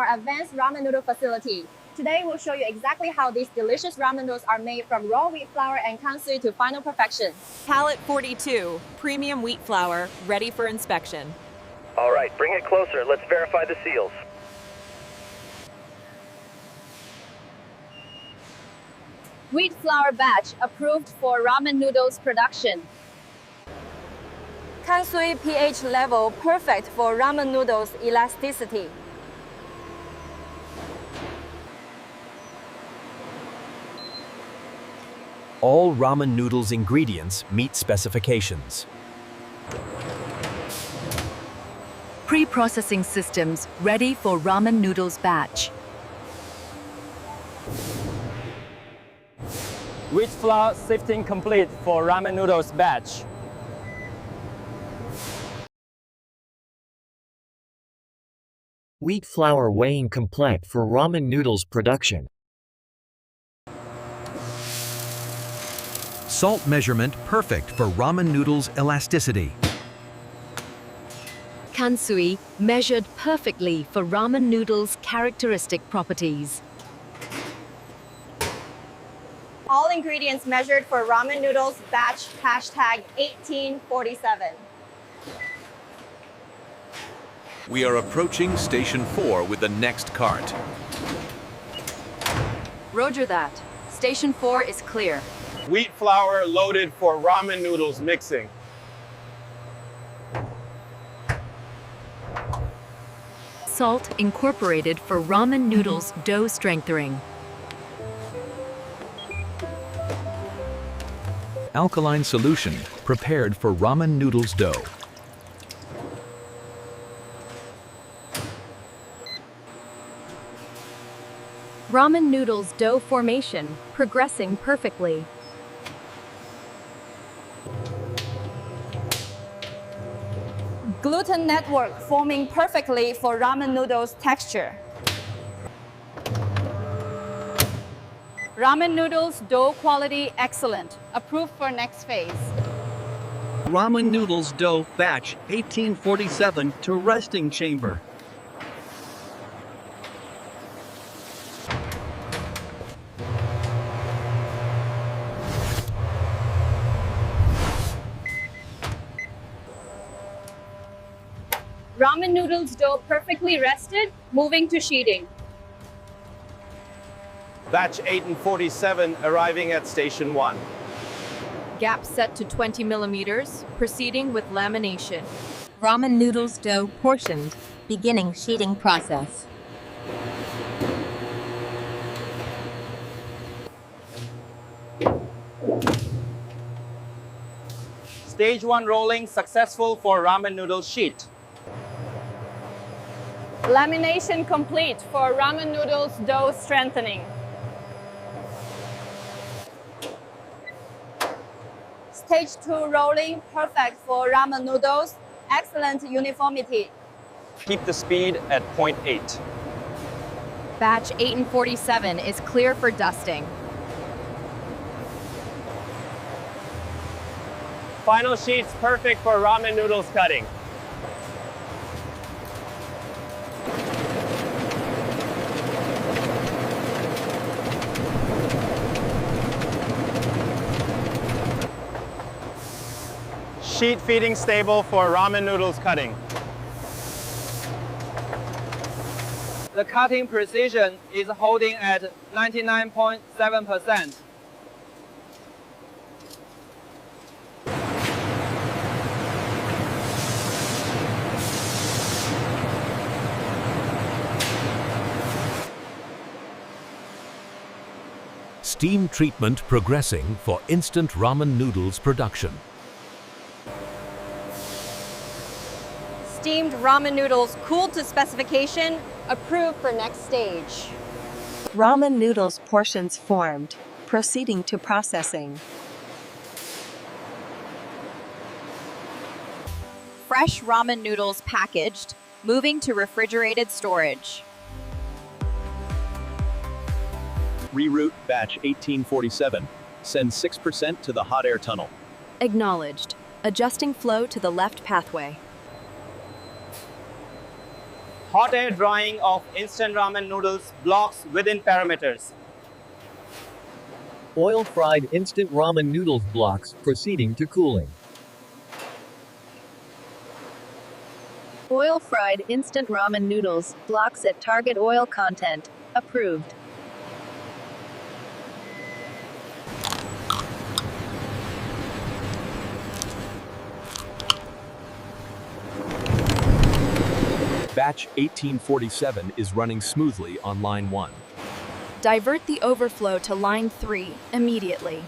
our advanced ramen noodle facility. Today we'll show you exactly how these delicious ramen noodles are made from raw wheat flour and kansui to final perfection. Pallet 42, premium wheat flour, ready for inspection. All right, bring it closer. Let's verify the seals. Wheat flour batch approved for ramen noodles production. Kansui pH level perfect for ramen noodles elasticity. All ramen noodles ingredients meet specifications. Pre-processing systems ready for ramen noodles batch. Wheat flour sifting complete for ramen noodles batch. Wheat flour weighing complete for ramen noodles production. Salt measurement perfect for ramen noodles elasticity. Kansui measured perfectly for ramen noodles characteristic properties. All ingredients measured for ramen noodles batch #1847. We are approaching Station 4 with the next cart. Roger that. Station 4 is clear. Wheat flour loaded for ramen noodles mixing. Salt incorporated for ramen noodles dough strengthening. Alkaline solution prepared for ramen noodles dough. Ramen noodles dough formation progressing perfectly. Gluten network forming perfectly for ramen noodles texture. Ramen noodles dough quality excellent. Approved for next phase. Ramen noodles dough batch 1847 to resting chamber. Ramen noodles dough perfectly rested, moving to sheeting. Batch 1847 arriving at Station 1. Gap set to 20 millimeters, proceeding with lamination. Ramen noodles dough portioned, beginning sheeting process. Stage 1 rolling successful for ramen noodle sheet. Lamination complete for ramen noodles dough strengthening. Stage 2 rolling perfect for ramen noodles. Excellent uniformity. Keep the speed at 0.8. Batch 1847 is clear for dusting. Final sheets perfect for ramen noodles cutting. Sheet feeding stable for ramen noodles cutting. The cutting precision is holding at 99.7%. Steam treatment progressing for instant ramen noodles production. Steamed ramen noodles cooled to specification, approved for next stage. Ramen noodles portions formed, proceeding to processing. Fresh ramen noodles packaged, moving to refrigerated storage. Reroute batch 1847. Send 6% to the hot air tunnel. Acknowledged. Adjusting flow to the left pathway. Hot air drying of instant ramen noodles blocks within parameters. Oil-fried instant ramen noodles blocks, proceeding to cooling. Oil-fried instant ramen noodles, blocks at target oil content. Approved. Batch 1847 is running smoothly on line 1. Divert the overflow to line 3 immediately.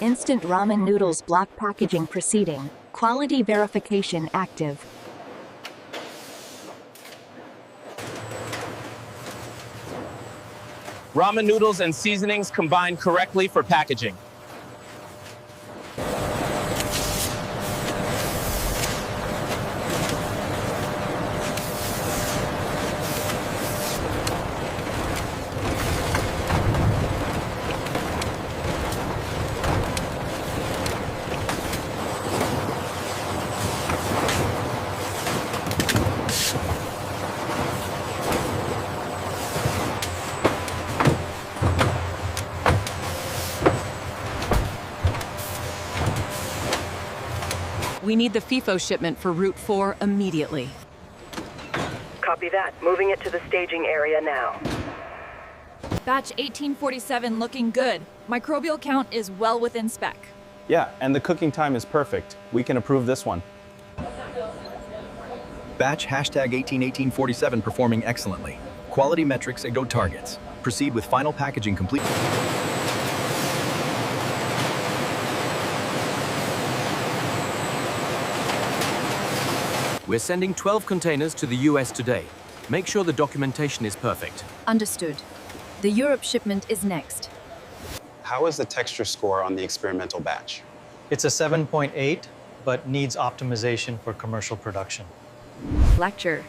Instant ramen noodles block packaging proceeding. Quality verification active. Ramen noodles and seasonings combined correctly for packaging. We need the FIFO shipment for Route 4 immediately. Copy that. Moving it to the staging area now. Batch 1847 looking good. Microbial count is well within spec. Yeah, and the cooking time is perfect. We can approve this one. Batch #181847 performing excellently. Quality metrics and go targets. Proceed with final packaging complete. We're sending 12 containers to the US today. Make sure the documentation is perfect. Understood. The Europe shipment is next. How is the texture score on the experimental batch? It's a 7.8, but needs optimization for commercial production. Lecture.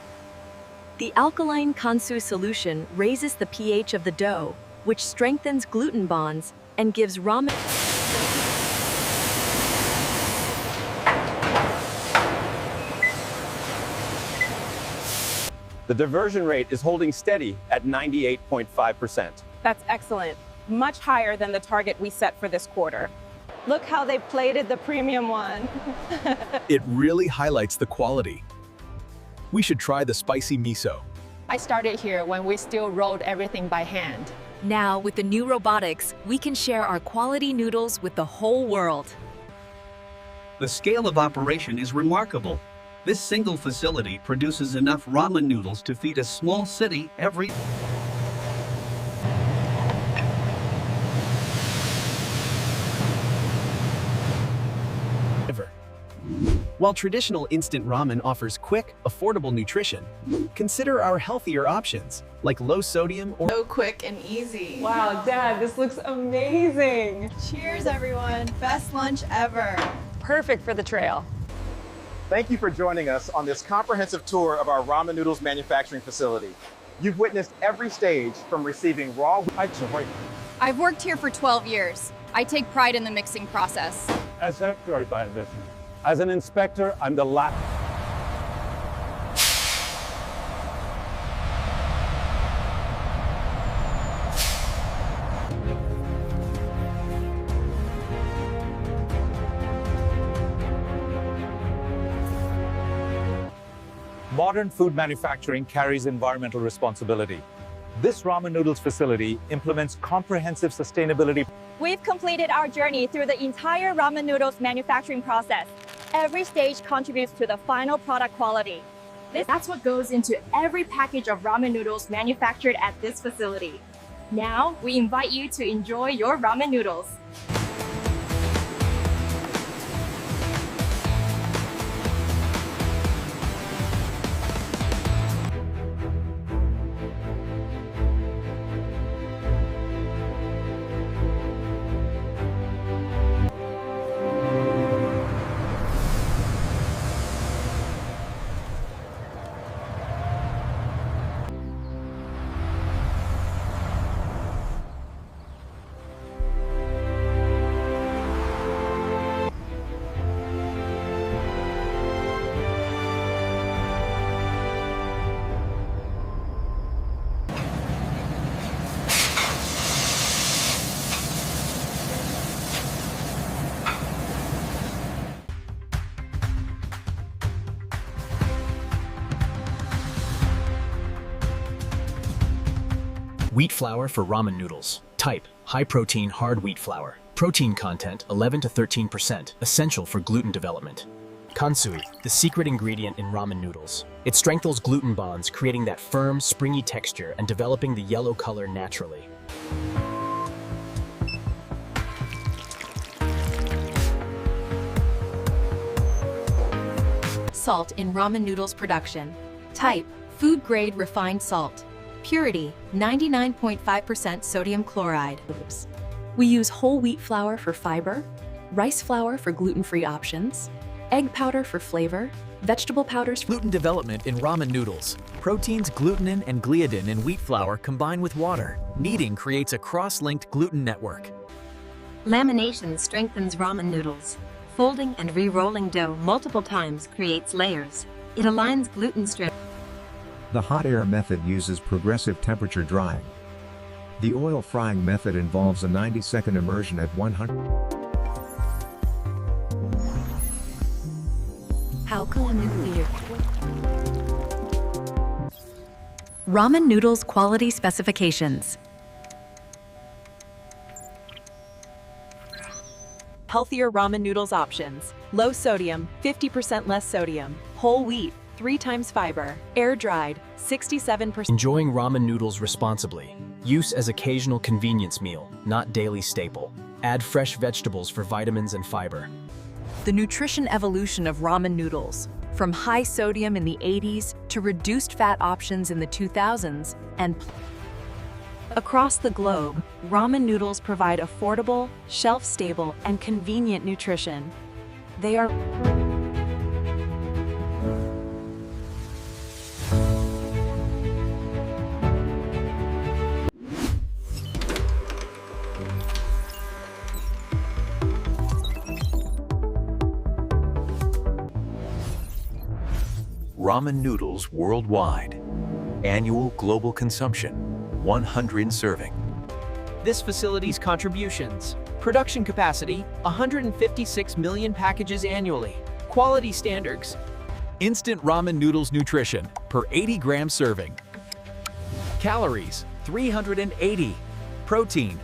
The alkaline kansu solution raises the pH of the dough, which strengthens gluten bonds and gives ramen. The diversion rate is holding steady at 98.5%. That's excellent. Much higher than the target we set for this quarter. Look how they plated the premium one. It really highlights the quality. We should try the spicy miso. I started here when we still rolled everything by hand. Now, with the new robotics, we can share our quality noodles with the whole world. The scale of operation is remarkable. This single facility produces enough ramen noodles to feed a small city every. While traditional instant ramen offers quick, affordable nutrition, consider our healthier options, like low sodium or So quick and easy. Wow, Dad, this looks amazing. Cheers, everyone. Best lunch ever. Perfect for the trail. Thank you for joining us on this comprehensive tour of our ramen noodles manufacturing facility. You've witnessed every stage from receiving raw. I've worked here for 12 years. I take pride in the mixing process. As an inspector, I'm the last. Modern food manufacturing carries environmental responsibility. This ramen noodles facility implements comprehensive sustainability. We've completed our journey through the entire ramen noodles manufacturing process. Every stage contributes to the final product quality. That's what goes into every package of ramen noodles manufactured at this facility. Now, we invite you to enjoy your ramen noodles. Wheat flour for ramen noodles. Type: high-protein hard wheat flour. Protein content 11 to 13%, essential for gluten development. Kansui, the secret ingredient in ramen noodles. It strengthens gluten bonds, creating that firm, springy texture and developing the yellow color naturally. Salt in ramen noodles production. Type: food-grade refined salt. Purity: 99.5% sodium chloride. We use whole wheat flour for fiber, rice flour for gluten-free options, egg powder for flavor, vegetable powders for gluten development in ramen noodles. Proteins glutenin and gliadin in wheat flour combine with water. Kneading creates a cross-linked gluten network. Lamination strengthens ramen noodles. Folding and re-rolling dough multiple times creates layers. It aligns gluten strength. The hot air method uses progressive temperature drying. The oil frying method involves a 90-second immersion at 100. Alkaline. Ramen noodles quality specifications. Healthier ramen noodles options. Low sodium, 50% less sodium. Whole wheat, 3 times fiber. Air dried, 67%. Enjoying ramen noodles responsibly. Use as occasional convenience meal, not daily staple. Add fresh vegetables for vitamins and fiber. The nutrition evolution of ramen noodles, from high sodium in the 80s to reduced fat options in the 2000s, and across the globe, ramen noodles provide affordable, shelf-stable, and convenient nutrition. They are Ramen noodles worldwide. Annual global consumption, 100 serving. This facility's contributions. Production capacity, 156 million packages annually. Quality standards. instant ramen noodles nutrition per 80-gram serving. Calories, 380. Protein,